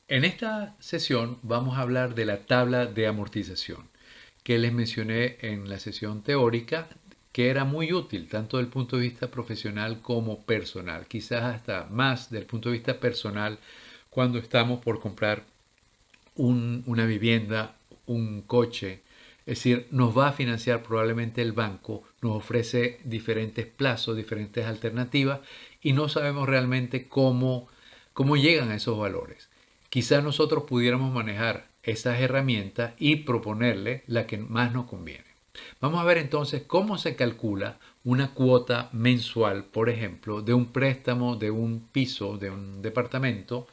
En esta sesión vamos a hablar de la tabla de amortización que les mencioné en la sesión teórica, que era muy útil tanto desde el punto de vista profesional como personal, quizás hasta más del punto de vista personal cuando estamos por comprar una vivienda, un coche. Es decir, nos va a financiar probablemente el banco, nos ofrece diferentes plazos, diferentes alternativas y no sabemos realmente cómo llegan a esos valores. Quizás nosotros pudiéramos manejar esas herramientas y proponerle la que más nos conviene. Vamos a ver entonces cómo se calcula una cuota mensual, por ejemplo, de un préstamo de un piso, de un departamento.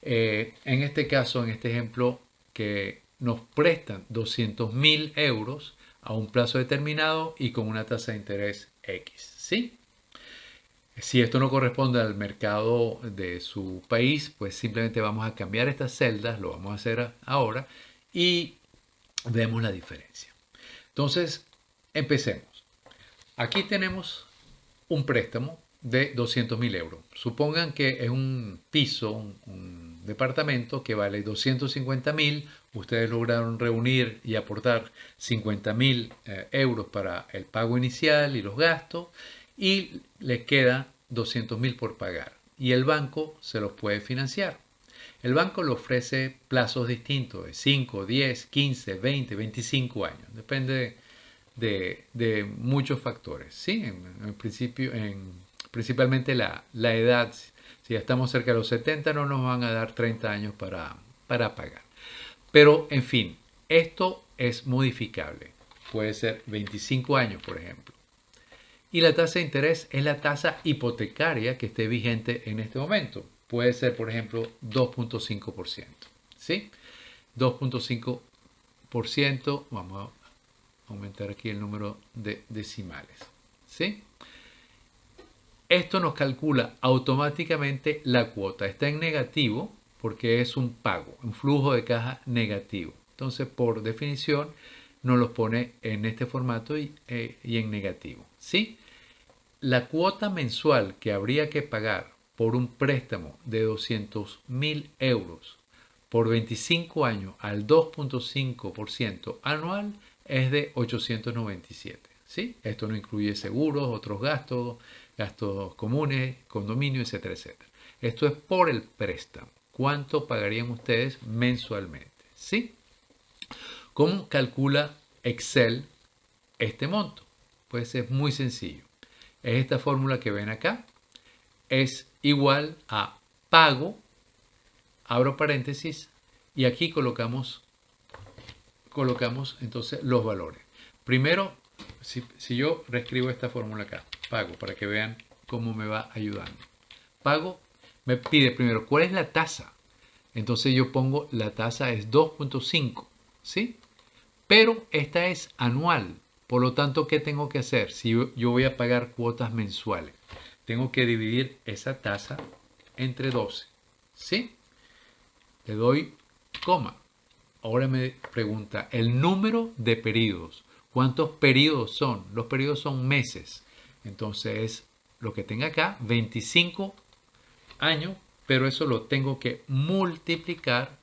En este caso, en este ejemplo, que nos prestan 200.000 euros a un plazo determinado y con una tasa de interés X. ¿Sí? Si esto no corresponde al mercado de su país, pues simplemente vamos a cambiar estas celdas, lo vamos a hacer ahora y vemos la diferencia. Entonces, empecemos. Aquí tenemos un préstamo de 200.000 euros. Supongan que es un piso, un departamento que vale 250.000. Ustedes lograron reunir y aportar 50.000 euros para el pago inicial y los gastos y les queda 200.000 por pagar. Y el banco se los puede financiar. El banco le ofrece plazos distintos de 5, 10, 15, 20, 25 años. Depende de muchos factores. ¿Sí? En principio, principalmente la edad. Si ya estamos cerca de los 70, no nos van a dar 30 años para pagar. Pero, en fin, esto es modificable. Puede ser 25 años, por ejemplo. Y la tasa de interés es la tasa hipotecaria que esté vigente en este momento. Puede ser, por ejemplo, 2.5%. ¿Sí? 2.5%. Vamos a aumentar aquí el número de decimales. ¿Sí? Esto nos calcula automáticamente la cuota. Está en negativo porque es un pago, un flujo de caja negativo. Entonces, por definición, nos los pone en este formato y en negativo. ¿Sí? La cuota mensual que habría que pagar por un préstamo de 200.000 euros por 25 años al 2.5% anual es de 897. ¿Sí? Esto no incluye seguros, otros gastos, gastos comunes, condominio, etcétera, etcétera. Esto es por el préstamo. ¿Cuánto pagarían ustedes mensualmente? ¿Sí? ¿Cómo calcula Excel este monto? Pues es muy sencillo. Es esta fórmula que ven acá. Es igual a pago, abro paréntesis, y aquí colocamos entonces los valores. Primero, si yo reescribo esta fórmula acá, pago, para que vean cómo me va ayudando. Pago, me pide primero, ¿cuál es la tasa? Entonces yo pongo, la tasa es 2.5, ¿sí? Pero esta es anual. Por lo tanto, ¿qué tengo que hacer? Si yo voy a pagar cuotas mensuales, tengo que dividir esa tasa entre 12, ¿sí? Le doy coma. Ahora me pregunta el número de periodos. ¿Cuántos periodos son? Los periodos son meses. Entonces, lo que tenga acá, 25 años, pero eso lo tengo que multiplicar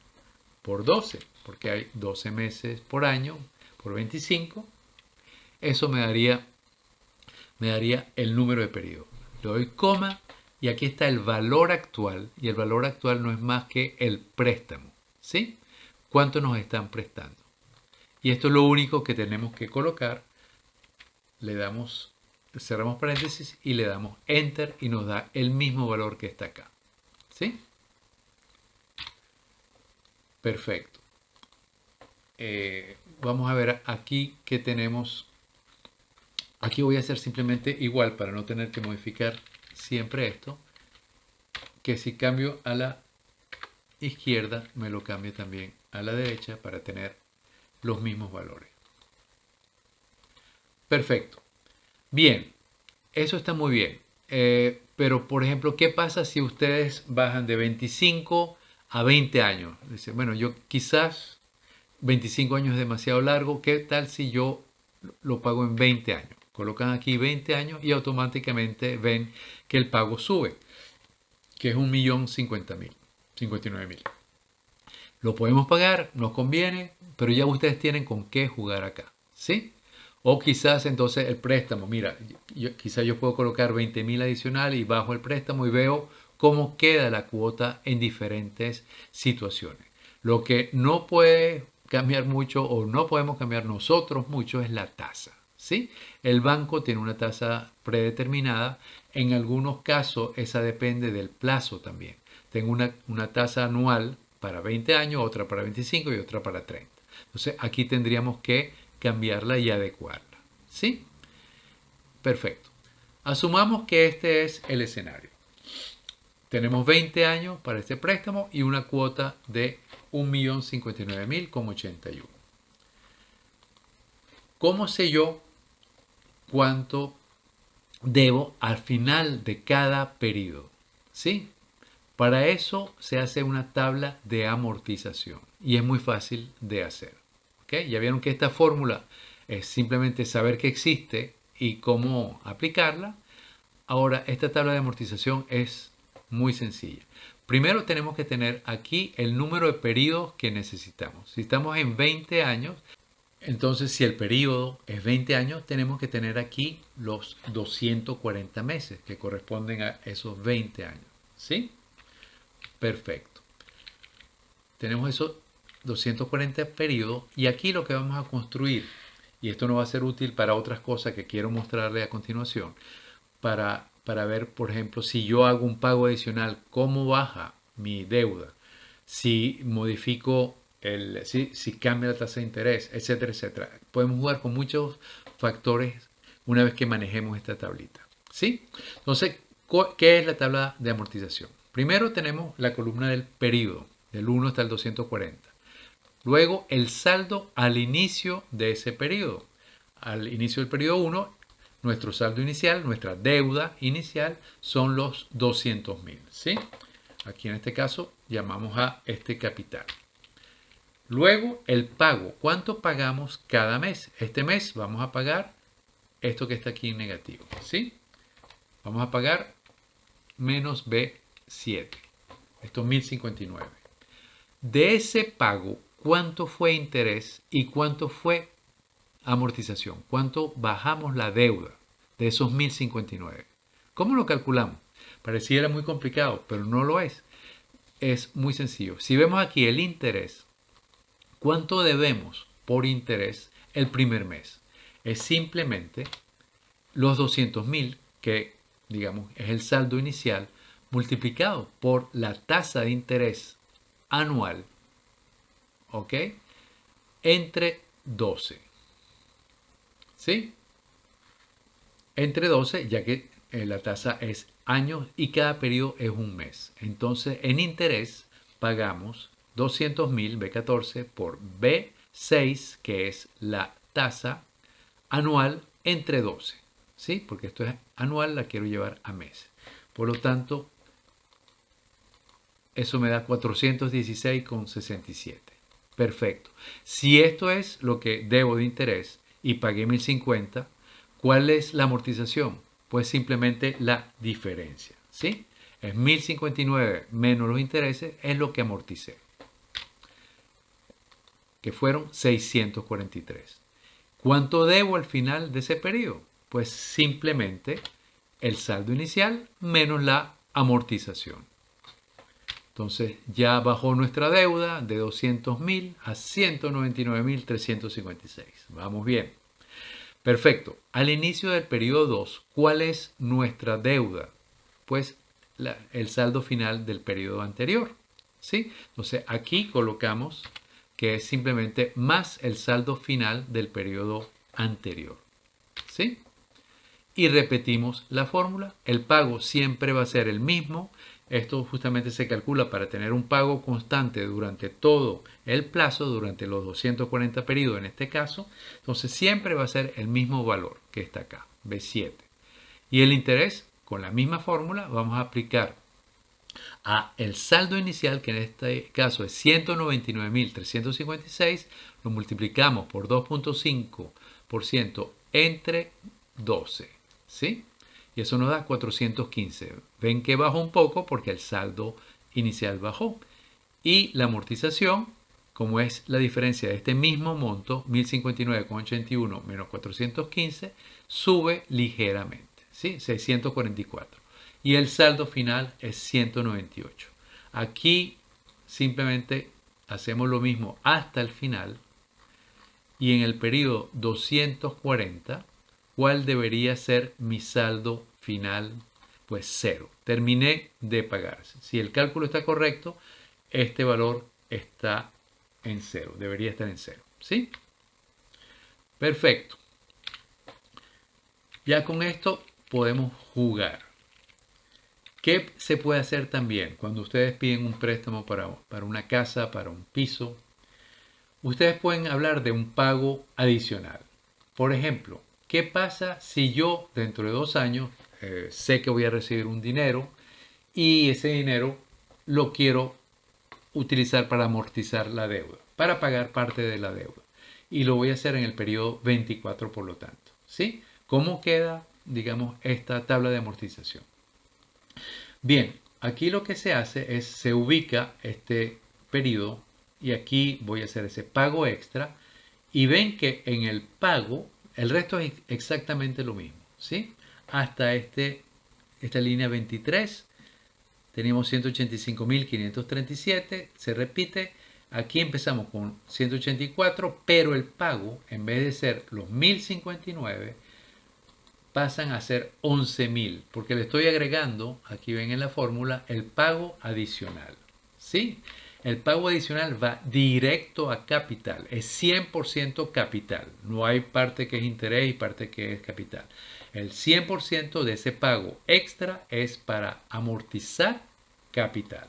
por 12, porque hay 12 meses por año, por 25. Eso me daría el número de periodos. Le doy coma y aquí está el valor actual, y el valor actual no es más que el préstamo. ¿Sí? ¿Cuánto nos están prestando? Y esto es lo único que tenemos que colocar. Le damos, cerramos paréntesis y le damos enter y nos da el mismo valor que está acá. ¿Sí? Perfecto. Vamos a ver aquí que tenemos. Aquí voy a hacer simplemente igual para no tener que modificar siempre esto. Que si cambio a la izquierda, me lo cambie también a la derecha para tener los mismos valores. Perfecto. Bien, eso está muy bien. Pero, por ejemplo, ¿qué pasa si ustedes bajan de 25 a 20 años? Dice, bueno, yo quizás 25 años es demasiado largo. ¿Qué tal si yo lo pago en 20 años? Colocan aquí 20 años y automáticamente ven que el pago sube, que es 1.050.000, 59.000. Lo podemos pagar, nos conviene, pero ya ustedes tienen con qué jugar acá, ¿sí? O quizás entonces el préstamo, mira, quizás yo puedo colocar 20.000 adicional y bajo el préstamo y veo cómo queda la cuota en diferentes situaciones. Lo que no puede cambiar mucho o no podemos cambiar nosotros mucho es la tasa, ¿sí? El banco tiene una tasa predeterminada, en algunos casos esa depende del plazo también. Tengo una tasa anual para 20 años, otra para 25 y otra para 30. Entonces aquí tendríamos que cambiarla y adecuarla. ¿Sí? Perfecto. Asumamos que este es el escenario. Tenemos 20 años para este préstamo y una cuota de 1.059.081. ¿Cómo sé yo cuánto debo al final de cada periodo? ¿Sí? Para eso se hace una tabla de amortización y es muy fácil de hacer. ¿Okay? Ya vieron que esta fórmula es simplemente saber que existe y cómo aplicarla. Ahora, esta tabla de amortización es muy sencilla. Primero tenemos que tener aquí el número de periodos que necesitamos. Si estamos en 20 años, entonces si el periodo es 20 años, tenemos que tener aquí los 240 meses que corresponden a esos 20 años. ¿Sí? Perfecto. Tenemos esos 240 periodos y aquí lo que vamos a construir, y esto nos va a ser útil para otras cosas que quiero mostrarle a continuación, para ver, por ejemplo, si yo hago un pago adicional, cómo baja mi deuda, si modifico, si cambia la tasa de interés, etcétera, etcétera. Podemos jugar con muchos factores una vez que manejemos esta tablita. ¿Sí? Entonces, ¿qué es la tabla de amortización? Primero tenemos la columna del periodo, del 1 hasta el 240. Luego el saldo al inicio de ese periodo. Al inicio del periodo 1, nuestro saldo inicial, nuestra deuda inicial son los 200.000. ¿Sí? Aquí en este caso llamamos a este capital. Luego el pago. ¿Cuánto pagamos cada mes? Este mes vamos a pagar esto que está aquí en negativo. ¿Sí? Vamos a pagar menos B7. Esto es 1.059. De ese pago, ¿cuánto fue interés y cuánto fue amortización? ¿Cuánto bajamos la deuda de esos 1.059? ¿Cómo lo calculamos? Pareciera muy complicado, pero no lo es. Es muy sencillo. Si vemos aquí el interés, ¿cuánto debemos por interés el primer mes? Es simplemente los 200.000, que digamos es el saldo inicial, multiplicado por la tasa de interés anual, ¿ok? Entre 12. ¿Sí? Entre 12, ya que la tasa es años y cada periodo es un mes. Entonces, en interés pagamos 200.000 B14 por B6, que es la tasa anual entre 12. ¿Sí? Porque esto es anual, la quiero llevar a mes. Por lo tanto, eso me da 416,67. Perfecto. Si esto es lo que debo de interés y pagué 1.050, ¿cuál es la amortización? Pues simplemente la diferencia. ¿Sí? Es 1.059 menos los intereses, es lo que amorticé, que fueron 643. ¿Cuánto debo al final de ese periodo? Pues simplemente el saldo inicial menos la amortización. Entonces ya bajó nuestra deuda de 200.000 a 199.356. Vamos bien. Perfecto. Al inicio del periodo 2, ¿cuál es nuestra deuda? Pues el saldo final del periodo anterior. ¿Sí? Entonces aquí colocamos que es simplemente más el saldo final del periodo anterior. ¿Sí? Y repetimos la fórmula. El pago siempre va a ser el mismo. Esto justamente se calcula para tener un pago constante durante todo el plazo, durante los 240 periodos en este caso. Entonces siempre va a ser el mismo valor que está acá, B7. Y el interés, con la misma fórmula, vamos a aplicar a el saldo inicial, que en este caso es 199.356, lo multiplicamos por 2.5% entre 12. ¿Sí? Y eso nos da 415. Ven que bajó un poco porque el saldo inicial bajó. Y la amortización, como es la diferencia de este mismo monto, 1059,81 menos 415, sube ligeramente, ¿sí? 644. Y el saldo final es 198. Aquí simplemente hacemos lo mismo hasta el final. Y en el periodo 240, ¿cuál debería ser mi saldo final? Pues cero. Terminé de pagar. Si el cálculo está correcto, este valor está en cero. Debería estar en cero. ¿Sí? Perfecto. Ya con esto podemos jugar. ¿Qué se puede hacer también cuando ustedes piden un préstamo para una casa, para un piso? Ustedes pueden hablar de un pago adicional. Por ejemplo, ¿qué pasa si yo dentro de 2 años sé que voy a recibir un dinero y ese dinero lo quiero utilizar para amortizar la deuda, para pagar parte de la deuda? Y lo voy a hacer en el periodo 24, por lo tanto. ¿Sí? ¿Cómo queda, digamos, esta tabla de amortización? Bien, aquí lo que se hace es, se ubica este periodo y aquí voy a hacer ese pago extra y ven que en el pago el resto es exactamente lo mismo, ¿sí? Hasta esta línea 23 teníamos 185.537, se repite, aquí empezamos con 184, pero el pago en vez de ser los 1059 pasan a ser 11.000, porque le estoy agregando, aquí ven en la fórmula, el pago adicional. ¿Sí? El pago adicional va directo a capital, es 100% capital, no hay parte que es interés y parte que es capital. El 100% de ese pago extra es para amortizar capital.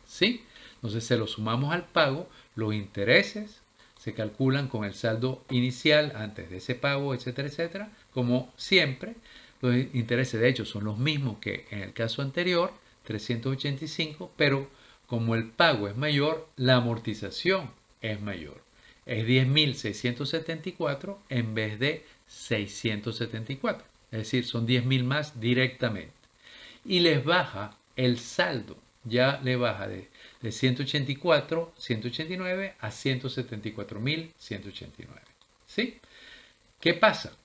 ¿Sí? Entonces se lo sumamos al pago, los intereses se calculan con el saldo inicial antes de ese pago, etcétera, etcétera. Como siempre, los intereses de hecho son los mismos que en el caso anterior, 385, pero como el pago es mayor, la amortización es mayor. Es 10.674 en vez de 674. Es decir, son 10.000 más directamente. Y les baja el saldo. Ya le baja de 184, 189 a 174.189. ¿Sí? ¿Qué pasa?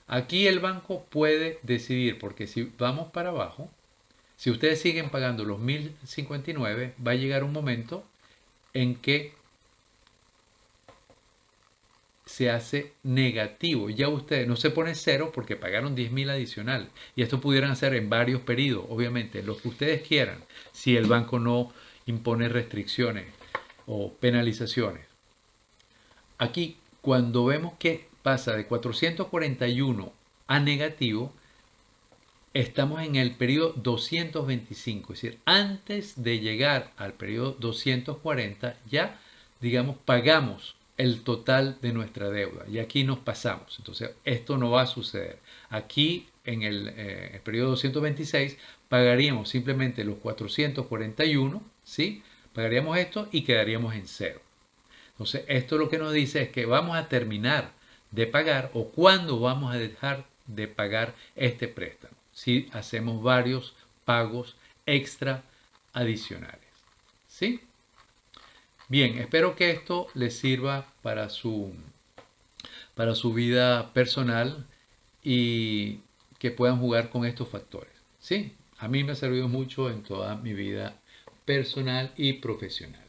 Aquí el banco puede decidir, porque si vamos para abajo, si ustedes siguen pagando los 1.059, va a llegar un momento en que se hace negativo. Ya ustedes no se pone cero porque pagaron 10.000 adicional. Y esto pudieran hacer en varios periodos, obviamente, lo que ustedes quieran, si el banco no impone restricciones o penalizaciones. Aquí, cuando vemos que pasa de 441 a negativo, estamos en el periodo 225, es decir, antes de llegar al periodo 240, ya, digamos, pagamos el total de nuestra deuda y aquí nos pasamos. Entonces, esto no va a suceder. Aquí, en el periodo 226, pagaríamos simplemente los 441, ¿sí? Pagaríamos esto y quedaríamos en cero. Entonces, esto lo que nos dice es que vamos a terminar de pagar o cuándo vamos a dejar de pagar este préstamo si hacemos varios pagos extra adicionales. ¿Sí? Bien, espero que esto les sirva para su vida personal y que puedan jugar con estos factores. ¿Sí? A mí me ha servido mucho en toda mi vida personal y profesional.